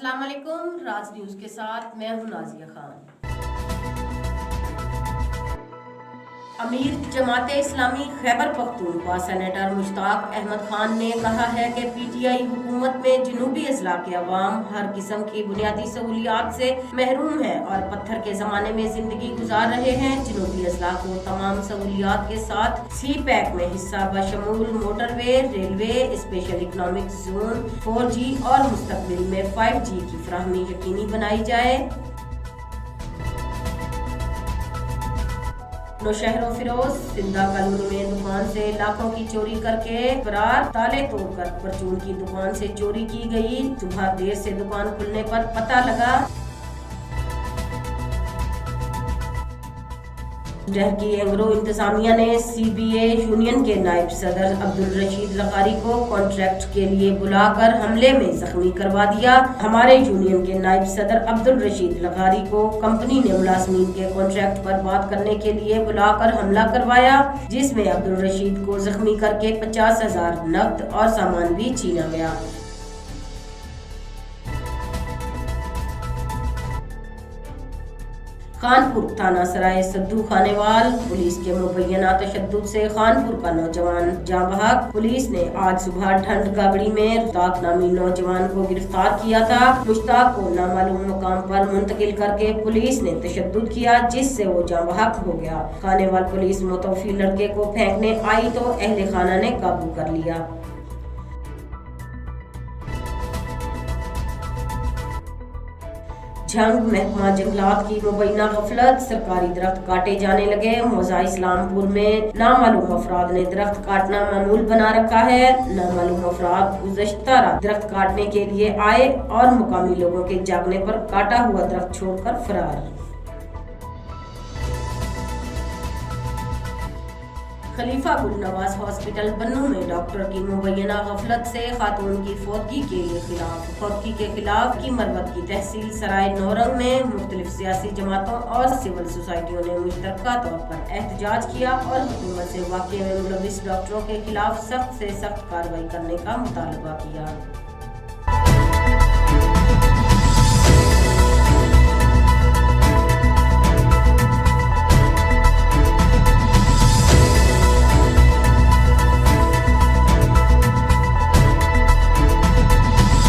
अस्सलाम वालेकुम। राज न्यूज़ के साथ मैं हूं नाजिया खान। अमीर जमाते इस्लामी खैबर पख्तूनख्वा सेनेटर मुश्ताक अहमद खान ने कहा है कि पीटीआई हुकूमत में जनूबी अजला के अवाम हर किस्म की बुनियादी सहूलियात से महरूम है और पत्थर के ज़माने में ज़िंदगी गुजार रहे हैं। जनूबी अजला को तमाम सहूलियात के साथ सी पैक में हिस्सा बशमूल motorway, railway, special economic zone, 4G और मुस्तकबिल में 5G की फराहमी यकीनी बनाई जाए। नौशहरो फिरोज जिंदा कॉलोनी में दुकान से लाखों की चोरी करके फरार, ताले तोड़कर परचून की दुकान से चोरी की गई। सुबह देर से दुकान खुलने पर पता लगा। शहर की एंग्रो इंतजामिया ने CBA यूनियन के नायब सदर अब्दुल रशीद लगारी को कॉन्ट्रैक्ट के लिए बुलाकर हमले में जख्मी करवा दिया। हमारे यूनियन के नायब सदर अब्दुल रशीद लगारी को कंपनी ने मुलाजमीन के कॉन्ट्रैक्ट पर बात करने के लिए बुलाकर हमला करवाया, जिसमें अब्दुल रशीद को जख्मी करके 50,000 नकद और सामान भी छीना गया। खानपुर थाना सराय सद्दू खानेवाल पुलिस के मुबैना तशद्दुद से खानपुर का नौजवान जाँ बहक। पुलिस ने आज सुबह ढंड गाबड़ी में मुश्ताक नामी नौजवान को गिरफ्तार किया था। मुश्ताक को नामालूम मुकाम पर मुंतकिल करके पुलिस ने तशद्दुद किया, जिससे वो जाँ बहक हो गया। खानेवाल पुलिस मुतवफी लड़के को फेंकने आई तो अहले खाना ने काबू कर लिया। झंग महकमा जंगलात की मुबैना गफलत, सरकारी दरख्त काटे जाने लगे। मौजा इस्लामपुर में नामालूम अफराद ने दरख्त काटना मामूल बना रखा है। नामालूम अफराद गुज़श्ता रात दरख्त काटने के लिए आए और मुकामी लोगों के जागने पर काटा हुआ दरख्त छोड़कर फरार। खलीफा गुल नवाज हॉस्पिटल बन्नू में डॉक्टर की मुबैना गफलत से खातून की फौतगी के खिलाफ की मरवत की तहसील सराय नौरंग में मुख्तलिफ सियासी जमातों और सिविल सोसाइटियों ने मुश्तरका तौर पर एहतजाज किया और हुकूमत से वाक़ये में मुलविस डॉक्टरों के खिलाफ सख्त से सख्त कार्रवाई करने का मुतालबा किया।